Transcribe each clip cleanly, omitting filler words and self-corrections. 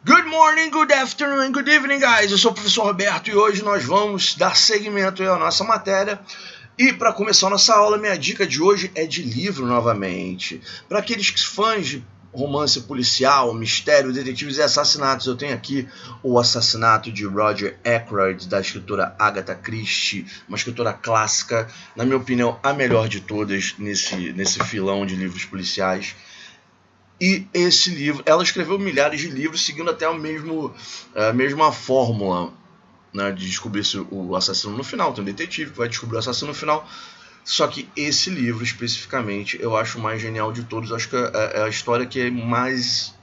Good morning, good afternoon and good evening, guys. Eu sou o professor Roberto e hoje nós vamos dar seguimento à nossa matéria. E para começar a nossa aula, minha dica de hoje é de livro novamente. Para aqueles fãs de romance policial, mistério, detetives e assassinatos, eu tenho aqui O Assassinato de Roger Ackroyd, da escritora Agatha Christie, uma escritora clássica, na minha opinião, a melhor de todas nesse filão de livros policiais. E esse livro, ela escreveu milhares de livros seguindo até a mesma fórmula, né, de descobrir o assassino no final. Tem um detetive que vai descobrir o assassino no final. Só que esse livro especificamente eu acho o mais genial de todos. Eu acho que é a história que é mais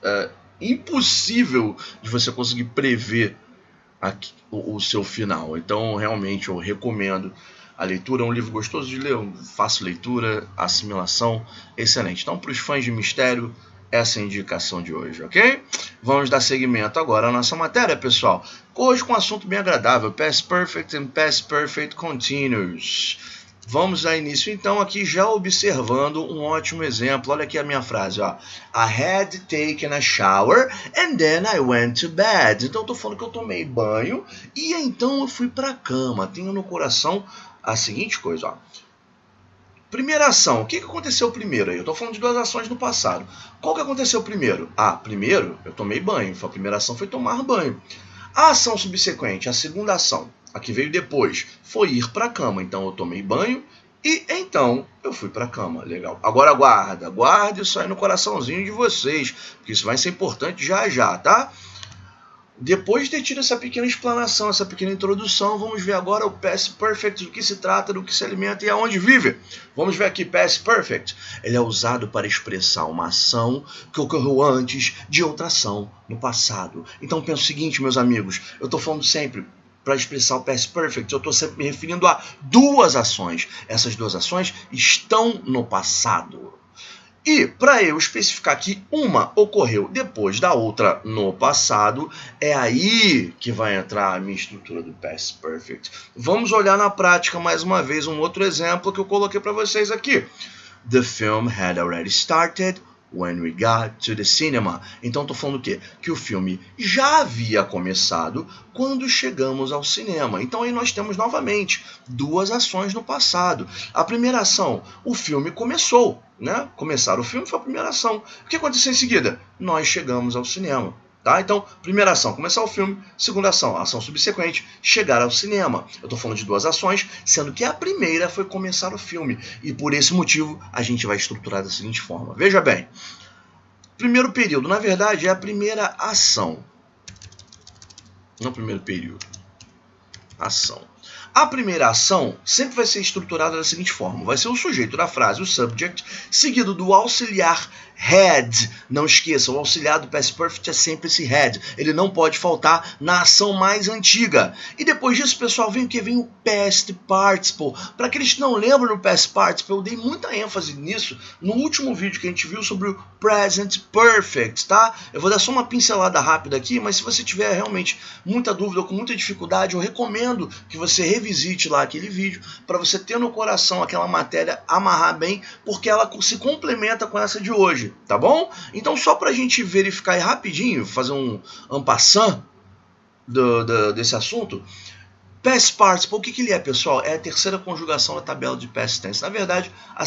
impossível de você conseguir prever o seu final. Então realmente eu recomendo a leitura. É um livro gostoso de ler, fácil leitura, assimilação, excelente. Então, para os fãs de mistério, essa é a indicação de hoje, ok? Vamos dar seguimento agora à nossa matéria, pessoal. Hoje com um assunto bem agradável, Past Perfect and Past Perfect Continuous. Vamos dar início então aqui já observando um ótimo exemplo. Olha aqui a minha frase, ó. I had taken a shower and then I went to bed. Então eu tô falando que eu tomei banho e então eu fui pra cama. Tenho no coração a seguinte coisa, ó. Primeira ação, o que aconteceu primeiro aí? Eu estou falando de duas ações no passado. Qual que aconteceu primeiro? Primeiro eu tomei banho, a primeira ação foi tomar banho. A ação subsequente, a segunda ação, a que veio depois, foi ir para a cama. Então eu tomei banho e então eu fui para a cama. Legal. Agora guarde isso aí no coraçãozinho de vocês, porque isso vai ser importante já, tá? Depois de ter tido essa pequena explanação, essa pequena introdução, vamos ver agora o Past Perfect, do que se trata, do que se alimenta e aonde vive. Vamos ver aqui, Past Perfect. Ele é usado para expressar uma ação que ocorreu antes de outra ação no passado. Então pensa o seguinte, meus amigos, eu estou falando sempre, para expressar o Past Perfect, eu estou sempre me referindo a duas ações. Essas duas ações estão no passado. E, para eu especificar que uma ocorreu depois da outra no passado, é aí que vai entrar a minha estrutura do Past Perfect. Vamos olhar na prática mais uma vez um outro exemplo que eu coloquei para vocês aqui. The film had already started when we got to the cinema. Então estou falando o quê? Que o filme já havia começado quando chegamos ao cinema. Então aí nós temos novamente duas ações no passado. A primeira ação, o filme começou, né? Começar o filme foi a primeira ação. O que aconteceu em seguida? Nós chegamos ao cinema. Tá? Então, primeira ação, começar o filme. Segunda ação, ação subsequente, chegar ao cinema. Eu estou falando de duas ações, sendo que a primeira foi começar o filme. E por esse motivo, a gente vai estruturar da seguinte forma. Veja bem, primeiro período, na verdade, é a primeira ação. Não primeiro período. Ação. A primeira ação sempre vai ser estruturada da seguinte forma. Vai ser o sujeito da frase, o subject, seguido do auxiliar had. Não esqueça, o auxiliar do Past Perfect é sempre esse had. Ele não pode faltar na ação mais antiga. E depois disso, pessoal, vem o que? Vem o Past Participle. Para aqueles que não lembram do Past Participle, eu dei muita ênfase nisso no último vídeo que a gente viu sobre o Present Perfect, tá? Eu vou dar só uma pincelada rápida aqui, mas se você tiver realmente muita dúvida ou com muita dificuldade, eu recomendo que você revisite lá aquele vídeo para você ter no coração aquela matéria, amarrar bem, porque ela se complementa com essa de hoje, tá bom? Então só para a gente verificar aí rapidinho, fazer um en passant desse assunto, Past Participle, o que ele é, pessoal? É a terceira conjugação da tabela de Past Tense. Na verdade, a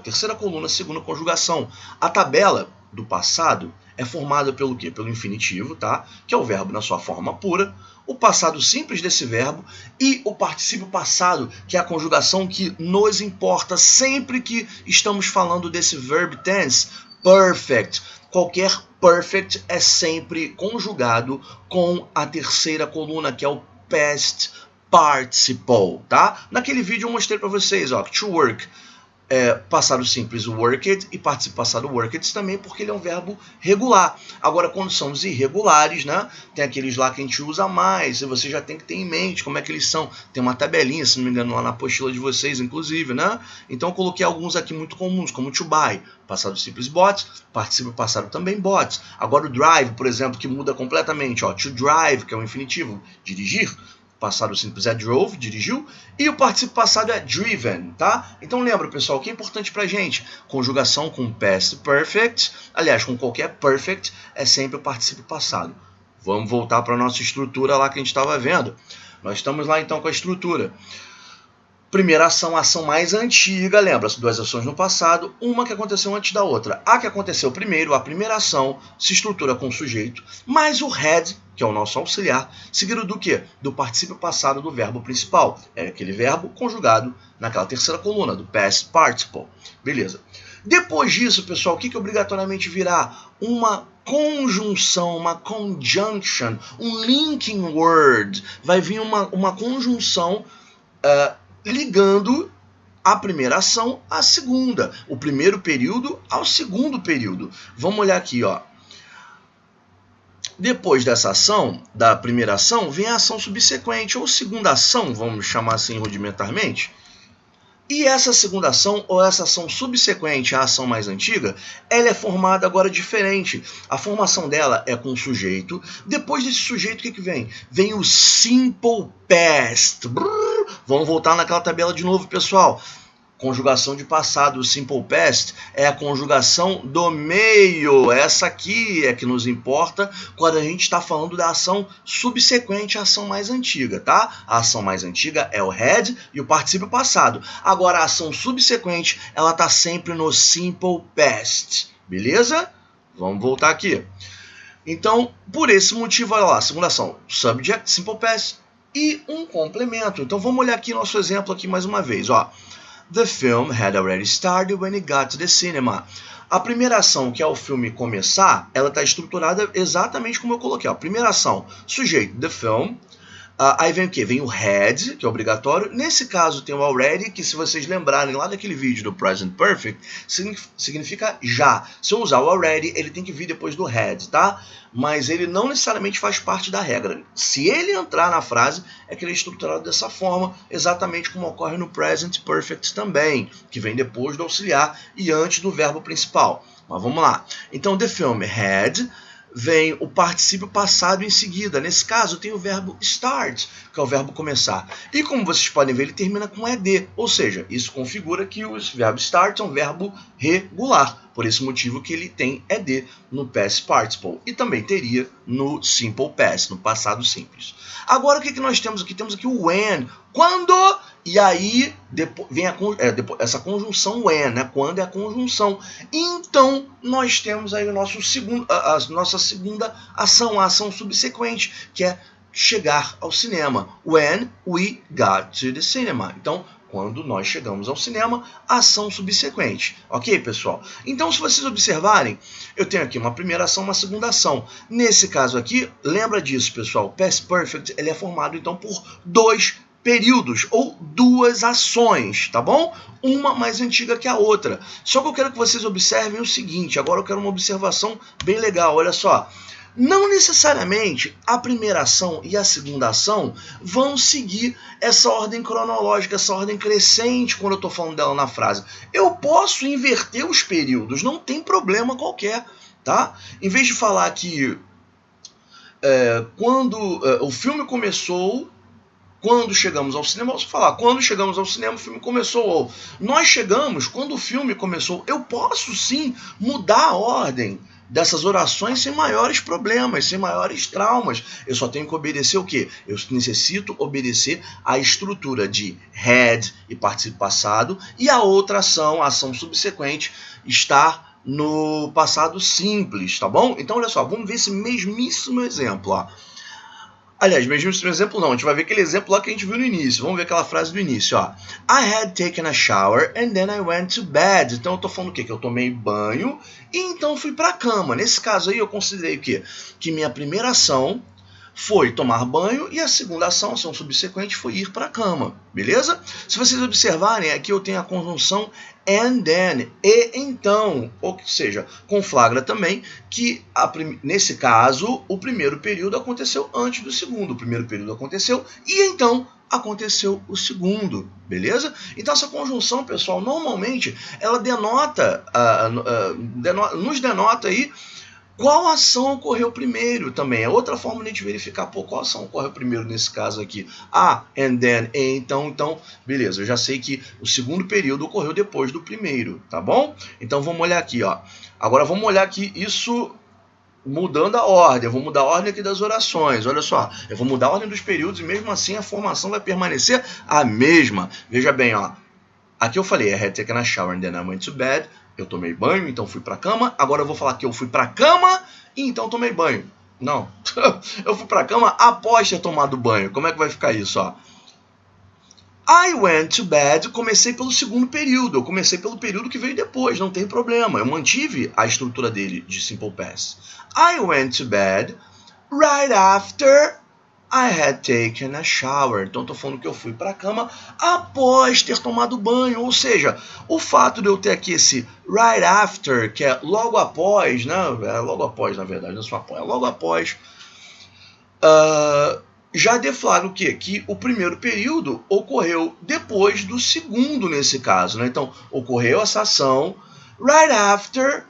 terceira coluna, a segunda conjugação. A tabela do passado é formada pelo quê? Pelo infinitivo, tá? Que é o verbo na sua forma pura, o passado simples desse verbo e o particípio passado, que é a conjugação que nos importa sempre que estamos falando desse verb tense, perfect. Qualquer perfect é sempre conjugado com a terceira coluna, que é o past participle, tá? Naquele vídeo eu mostrei para vocês, ó, to work passado simples worked e participo passado worked também, porque ele é um verbo regular. Agora, quando são os irregulares, né, tem aqueles lá que a gente usa mais, e você já tem que ter em mente como é que eles são. Tem uma tabelinha, se não me engano, lá na apostila de vocês, inclusive, né? Então eu coloquei alguns aqui muito comuns, como to buy, passado simples bought, participo passado também bought. Agora o drive, por exemplo, que muda completamente, ó, to drive, que é o infinitivo, dirigir, passado simples é drove, dirigiu, e o participio passado é driven, tá? Então lembra, pessoal, o que é importante pra gente? Conjugação com past perfect, aliás, com qualquer perfect, é sempre o participio passado. Vamos voltar para a nossa estrutura lá que a gente estava vendo. Nós estamos lá então com a estrutura. Primeira ação, a ação mais antiga, lembra? As duas ações no passado, uma que aconteceu antes da outra. A que aconteceu primeiro, a primeira ação, se estrutura com o sujeito, mais o had, que é o nosso auxiliar, seguido do quê? Do particípio passado do verbo principal. É aquele verbo conjugado naquela terceira coluna, do past participle. Beleza. Depois disso, pessoal, o que obrigatoriamente virá? Uma conjunção, uma conjunction, um linking word. Vai vir uma conjunção ligando a primeira ação à segunda, o primeiro período ao segundo período. Vamos olhar aqui, ó. Depois dessa ação, da primeira ação, vem a ação subsequente, ou segunda ação, vamos chamar assim rudimentarmente. E essa segunda ação, ou essa ação subsequente à ação mais antiga, ela é formada agora diferente. A formação dela é com o sujeito. Depois desse sujeito, o que vem? Vem o simple past. Vamos voltar naquela tabela de novo, pessoal. Conjugação de passado, o simple past, é a conjugação do meio. Essa aqui é que nos importa quando a gente está falando da ação subsequente à ação mais antiga, tá? A ação mais antiga é o had e o particípio passado. Agora, a ação subsequente, ela está sempre no simple past, beleza? Vamos voltar aqui. Então, por esse motivo, olha lá, segunda ação, subject, simple past e um complemento. Então, vamos olhar aqui nosso exemplo aqui mais uma vez, ó. The film had already started when it got to the cinema. A primeira ação, que é o filme começar, ela está estruturada exatamente como eu coloquei. A primeira ação, sujeito, the film. Aí vem o quê? Vem o had, que é obrigatório. Nesse caso tem o already, que se vocês lembrarem lá daquele vídeo do Present Perfect, significa já. Se eu usar o already, ele tem que vir depois do had, tá? Mas ele não necessariamente faz parte da regra. Se ele entrar na frase, é que ele é estruturado dessa forma, exatamente como ocorre no Present Perfect também, que vem depois do auxiliar e antes do verbo principal. Mas vamos lá. Então, the film had... vem o particípio passado em seguida. Nesse caso, tem o verbo start, que é o verbo começar. E como vocês podem ver, ele termina com ed, ou seja, isso configura que o verbo start é um verbo regular. Por esse motivo que ele tem ed no past participle. E também teria no simple past, no passado simples. Agora, o que nós temos aqui? Temos aqui o when. Quando... E aí vem essa conjunção when, né? Quando é a conjunção. Então, nós temos aí a nossa segunda ação, a ação subsequente, que é chegar ao cinema. When we got to the cinema. Então, quando nós chegamos ao cinema, ação subsequente. Ok, pessoal? Então, se vocês observarem, eu tenho aqui uma primeira ação, uma segunda ação. Nesse caso aqui, lembra disso, pessoal? Past Perfect ele é formado, então, por dois períodos ou duas ações, tá bom? Uma mais antiga que a outra. Só que eu quero que vocês observem o seguinte, agora eu quero uma observação bem legal, olha só. Não necessariamente a primeira ação e a segunda ação vão seguir essa ordem cronológica, essa ordem crescente quando eu estou falando dela na frase. Eu posso inverter os períodos, não tem problema qualquer, tá? Em vez de falar que quando o filme começou... Quando chegamos ao cinema, posso falar, quando chegamos ao cinema, o filme começou. Ou nós chegamos quando o filme começou. Eu posso sim mudar a ordem dessas orações sem maiores problemas, sem maiores traumas. Eu só tenho que obedecer o quê? Eu necessito obedecer a estrutura de had e particípio passado e a outra ação, a ação subsequente, está no passado simples, tá bom? Então, olha só, vamos ver esse mesmíssimo exemplo, ó. Aliás, mesmo exemplo não, a gente vai ver aquele exemplo lá que a gente viu no início. Vamos ver aquela frase do início, ó. I had taken a shower and then I went to bed. Então eu tô falando o quê? Que eu tomei banho e então fui pra cama. Nesse caso aí eu considerei o quê? Que minha primeira ação foi tomar banho e a segunda ação subsequente, foi ir para a cama, beleza? Se vocês observarem, aqui eu tenho a conjunção and then, e então, ou seja, conflagra também que nesse caso o primeiro período aconteceu antes do segundo, o primeiro período aconteceu e então aconteceu o segundo, beleza? Então essa conjunção, pessoal, normalmente ela nos denota aí qual ação ocorreu primeiro também. É outra forma de a gente verificar, qual ação ocorreu primeiro nesse caso aqui. And then, e então, beleza, eu já sei que o segundo período ocorreu depois do primeiro, tá bom? Então vamos olhar aqui, ó. Agora vamos olhar aqui isso mudando a ordem, eu vou mudar a ordem aqui das orações, olha só, eu vou mudar a ordem dos períodos e mesmo assim a formação vai permanecer a mesma. Veja bem, ó, aqui eu falei, I had taken a shower and then I went to bed, eu tomei banho, então fui pra cama, agora eu vou falar que eu fui pra cama e então tomei banho. Não, eu fui pra cama após ter tomado banho, como é que vai ficar isso, ó? I went to bed, comecei pelo segundo período, eu comecei pelo período que veio depois, não tem problema, eu mantive a estrutura dele de Simple Past. I went to bed right after I had taken a shower. Então estou falando que eu fui para a cama após ter tomado banho, ou seja, o fato de eu ter aqui esse right after, que é logo após, né? É logo após, na verdade, não é só após, é logo após, já deflagra o quê? Que o primeiro período ocorreu depois do segundo nesse caso, né? Então, ocorreu essa ação right after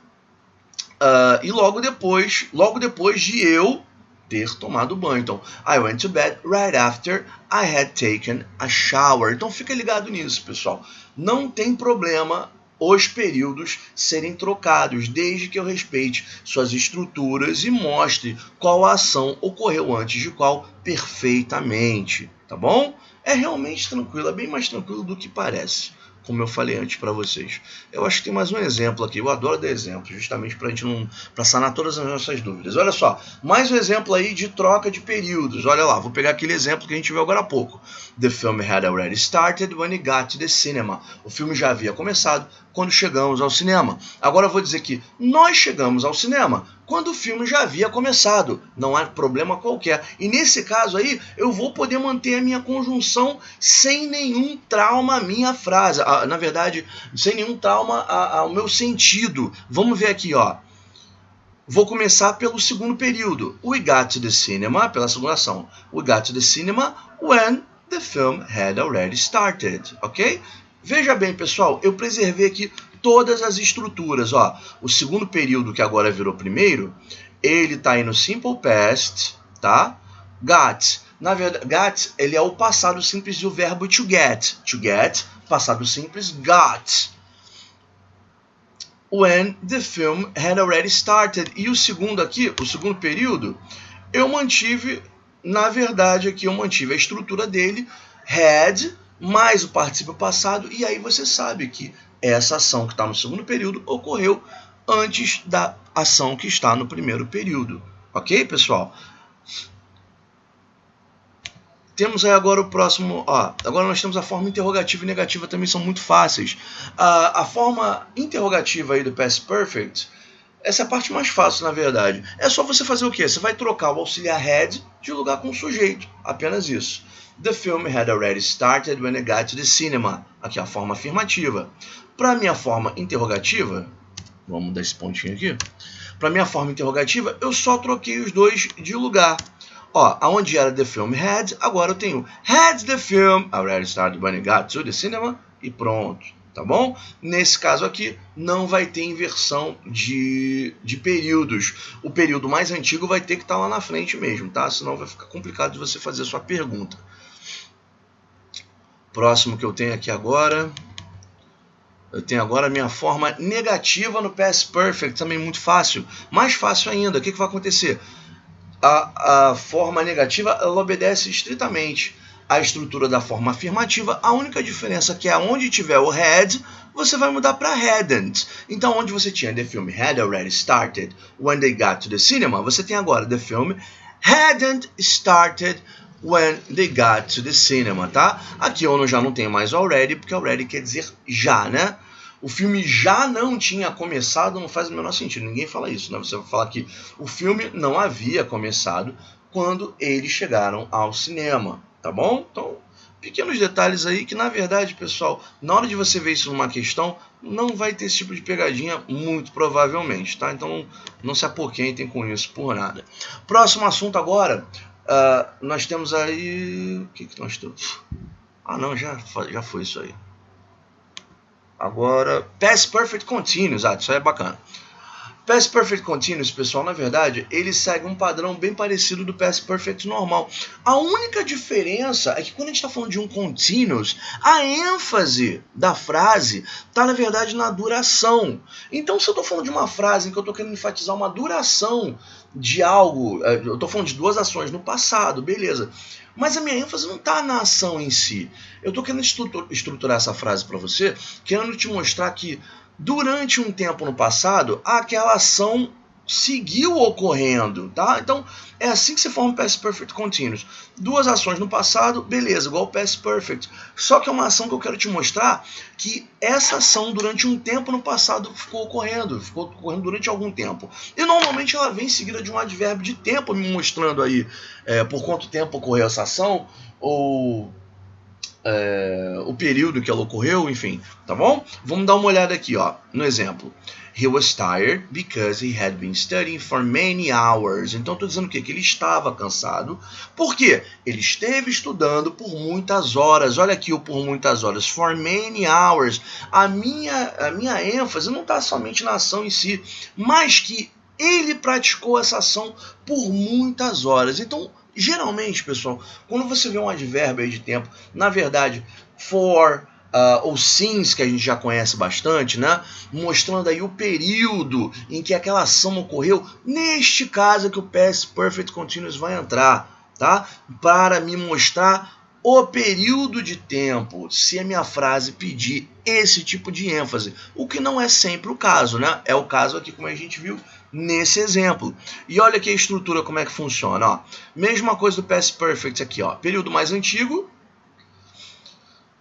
e logo depois de eu ter tomado banho. Então, I went to bed right after I had taken a shower. Então, fica ligado nisso, pessoal. Não tem problema os períodos serem trocados, desde que eu respeite suas estruturas e mostre qual ação ocorreu antes de qual perfeitamente, tá bom? É realmente tranquilo, é bem mais tranquilo do que parece, como eu falei antes para vocês. Eu acho que tem mais um exemplo aqui, eu adoro dar exemplos, justamente para a gente não sanar todas as nossas dúvidas. Olha só, mais um exemplo aí de troca de períodos. Olha lá, vou pegar aquele exemplo que a gente viu agora há pouco. The film had already started when it got to the cinema. O filme já havia começado quando chegamos ao cinema. Agora eu vou dizer que nós chegamos ao cinema quando o filme já havia começado. Não há problema qualquer. E nesse caso aí, eu vou poder manter a minha conjunção sem nenhum trauma à minha frase. Na verdade, sem nenhum trauma ao meu sentido. Vamos ver aqui, ó. Vou começar pelo segundo período. We got to the cinema, pela segunda ação. We got to the cinema when the film had already started, ok? Veja bem, pessoal, eu preservei aqui todas as estruturas, ó. O segundo período, que agora virou primeiro, ele tá aí no Simple Past, tá? Got. Na verdade, got, ele é o passado simples do verbo to get. To get, passado simples, got. When the film had already started. E o segundo aqui, o segundo período, eu mantive, na verdade aqui eu mantive a estrutura dele, had, mais o particípio passado, e aí você sabe que essa ação que está no segundo período ocorreu antes da ação que está no primeiro período. Ok, pessoal? Temos aí agora o próximo, ó, agora nós temos a forma interrogativa e negativa, também são muito fáceis. A forma interrogativa aí do Past Perfect, essa é a parte mais fácil, na verdade. É só você fazer o quê? Você vai trocar o auxiliar had de lugar com o sujeito, apenas isso. The film had already started when it got to the cinema. Aqui é a forma afirmativa. Para a minha forma interrogativa, vamos mudar esse pontinho aqui. Para a minha forma interrogativa, eu só troquei os dois de lugar. Ó, aonde era the film had, agora eu tenho had the film already started when it got to the cinema e pronto, tá bom? Nesse caso aqui, não vai ter inversão de períodos. O período mais antigo vai ter que estar lá na frente mesmo, tá? Senão vai ficar complicado de você fazer a sua pergunta. Próximo que eu tenho aqui agora, eu tenho agora a minha forma negativa no Past Perfect, também muito fácil. Mais fácil ainda, o que vai acontecer? A forma negativa, ela obedece estritamente à estrutura da forma afirmativa. A única diferença é que aonde tiver o had, você vai mudar para hadn't. Então, onde você tinha the film had already started when they got to the cinema, você tem agora the film hadn't started when they got to the cinema, tá? Aqui eu já não tenho mais already, porque already quer dizer já, né? O filme já não tinha começado, não faz o menor sentido, ninguém fala isso, né? Você vai falar que o filme não havia começado quando eles chegaram ao cinema, tá bom? Então, pequenos detalhes aí que, na verdade, pessoal, na hora de você ver isso numa questão, não vai ter esse tipo de pegadinha, muito provavelmente, tá? Então, não se apoquentem com isso por nada. Próximo assunto agora, nós temos aí... O que nós temos? Ah, não, já foi isso aí. Agora, Past Perfect Continuous, isso aí é bacana. Past Perfect Continuous, pessoal, na verdade, ele segue um padrão bem parecido do Past Perfect normal. A única diferença é que quando a gente está falando de um Continuous, a ênfase da frase está, na verdade, na duração. Então, se eu estou falando de uma frase em que eu estou querendo enfatizar uma duração de algo, eu estou falando de duas ações no passado, beleza. Mas a minha ênfase não está na ação em si. Eu estou querendo estruturar essa frase para você, querendo te mostrar que durante um tempo no passado, aquela ação seguiu ocorrendo, tá? Então, é assim que se forma o Past Perfect Continuous. Duas ações no passado, beleza, igual o Past Perfect. Só que é uma ação que eu quero te mostrar que essa ação durante um tempo no passado ficou ocorrendo durante algum tempo. E normalmente ela vem seguida de um advérbio de tempo, me mostrando aí por quanto tempo ocorreu essa ação, ou o período que ela ocorreu, enfim, tá bom? Vamos dar uma olhada aqui, ó, no exemplo. He was tired because he had been studying for many hours. Então, estou dizendo o quê? Que ele estava cansado. Por quê? Ele esteve estudando por muitas horas. Olha aqui o por muitas horas. For many hours. A minha ênfase não está somente na ação em si, mas que ele praticou essa ação por muitas horas. Então, geralmente, pessoal, quando você vê um advérbio aí de tempo, na verdade, for ou since, que a gente já conhece bastante, né? Mostrando aí o período em que aquela ação ocorreu, neste caso é que o Past Perfect Continuous vai entrar, tá? Para me mostrar o período de tempo, se a minha frase pedir esse tipo de ênfase, o que não é sempre o caso, né? É o caso aqui, como a gente viu nesse exemplo. E olha aqui a estrutura, como é que funciona, ó. Mesma coisa do Past Perfect aqui, ó. Período mais antigo,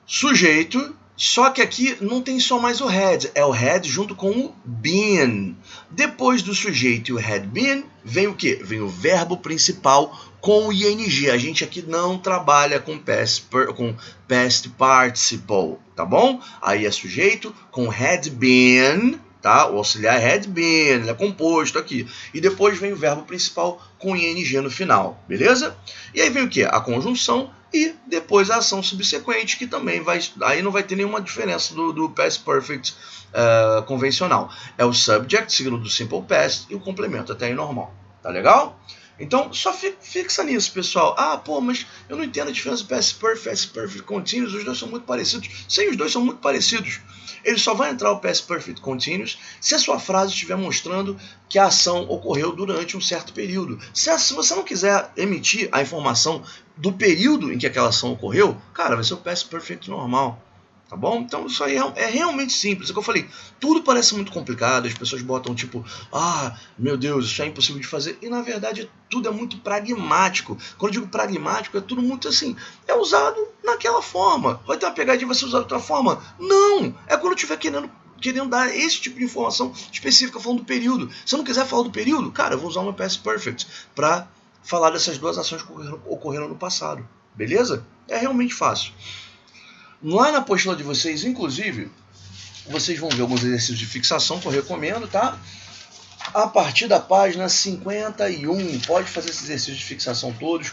sujeito, só que aqui não tem só mais o had, é o had junto com o been. Depois do sujeito e o had been, vem o quê? Vem o verbo principal com o ing. A gente aqui não trabalha com past participle, tá bom? Aí é sujeito com had been, tá? O auxiliar had been, ele é composto aqui. E depois vem o verbo principal com ing no final, beleza? E aí vem o quê? A conjunção e depois a ação subsequente, que também vai... Aí não vai ter nenhuma diferença do Past Perfect convencional. É o subject, seguido do Simple Past, e o complemento até aí normal. Tá legal? Então, só fixa nisso, pessoal. Ah, pô, mas eu não entendo a diferença do Past Perfect Continuous. Os dois são muito parecidos. Sim, os dois são muito parecidos. Ele só vai entrar o Past Perfect Continuous se a sua frase estiver mostrando que a ação ocorreu durante um certo período. Se você não quiser emitir a informação do período em que aquela ação ocorreu, cara, vai ser o Past Perfect normal. Tá bom? Então isso aí é realmente simples. É o que eu falei, tudo parece muito complicado, as pessoas botam tipo, ah, meu Deus, isso é impossível de fazer. E na verdade tudo é muito pragmático. Quando eu digo pragmático, é tudo muito assim, é usado naquela forma. Vai ter uma pegadinha, vai ser usado de outra forma? Não! É quando eu estiver querendo dar esse tipo de informação específica falando do período. Se eu não quiser falar do período, cara, eu vou usar o meu Past Perfect para falar dessas duas ações que ocorreram no passado. Beleza? É realmente fácil. Lá na apostila de vocês, inclusive, vocês vão ver alguns exercícios de fixação que eu recomendo, tá? A partir da página 51, pode fazer esses exercícios de fixação todos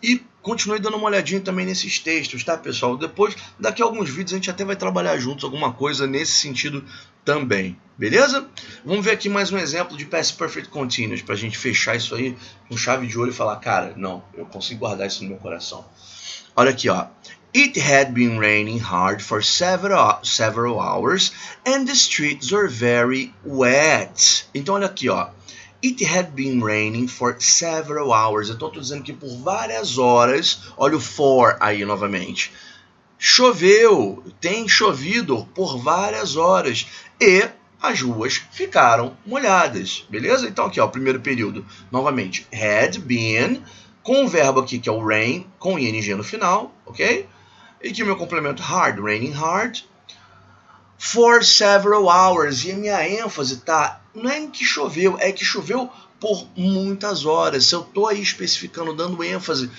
e continue dando uma olhadinha também nesses textos, tá, pessoal? Depois, daqui a alguns vídeos, a gente até vai trabalhar juntos alguma coisa nesse sentido também, beleza? Vamos ver aqui mais um exemplo de Past Perfect Continuous, pra gente fechar isso aí com chave de olho e falar, cara, não, eu consigo guardar isso no meu coração. Olha aqui, ó. It had been raining hard for several hours and the streets were very wet. Então, olha aqui, ó. It had been raining for several hours. Então, eu estou dizendo que por várias horas, olha o for aí novamente. Choveu, tem chovido por várias horas e as ruas ficaram molhadas, beleza? Então, aqui, ó, o primeiro período, novamente, had been, com o verbo aqui que é o rain, com ing no final, ok? E aqui o meu complemento hard, raining hard, for several hours. E a minha ênfase tá, não é em que choveu, é que choveu por muitas horas. Se eu estou aí especificando, dando ênfase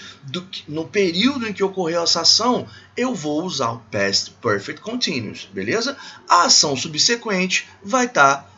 no período em que ocorreu essa ação, eu vou usar o Past Perfect Continuous, beleza? A ação subsequente vai estar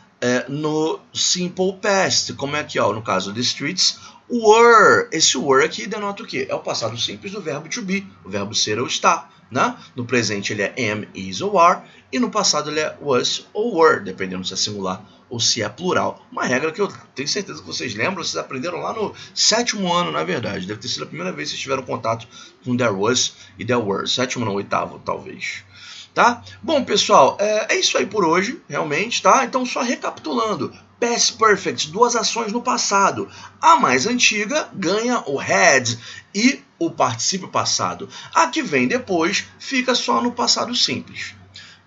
no Simple Past, como é aqui, ó, no caso the streets were. Esse were aqui denota o quê? É o passado simples do verbo to be, o verbo ser ou estar. Né? No presente ele é am, is ou are, e no passado ele é was ou were, dependendo se é singular ou se é plural. Uma regra que eu tenho certeza que vocês lembram, vocês aprenderam lá no 7º ano, na verdade. Deve ter sido a primeira vez que vocês tiveram contato com there was e there were. 7º não, 8º, talvez. Tá? Bom, pessoal, é isso aí por hoje, realmente, tá? Então, só recapitulando. Past Perfect, 2 ações no passado. A mais antiga ganha o had e o particípio passado. A que vem depois fica só no passado simples.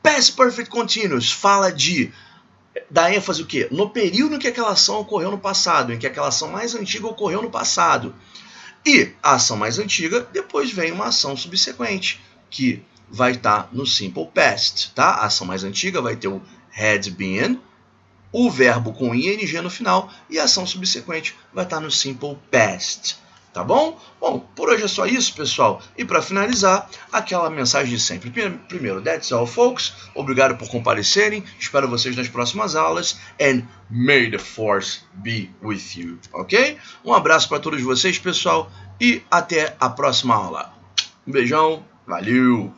Past Perfect Continuous fala dá ênfase o quê? No período em que aquela ação ocorreu no passado, em que aquela ação mais antiga ocorreu no passado. E a ação mais antiga, depois vem uma ação subsequente, que vai estar no Simple Past, tá? A ação mais antiga vai ter o had been, o verbo com ing no final, e a ação subsequente vai estar no Simple Past, tá bom? Bom, por hoje é só isso, pessoal. E para finalizar, aquela mensagem de sempre. Primeiro, that's all, folks. Obrigado por comparecerem. Espero vocês nas próximas aulas. And may the force be with you, ok? Um abraço para todos vocês, pessoal, e até a próxima aula. Um beijão, valeu!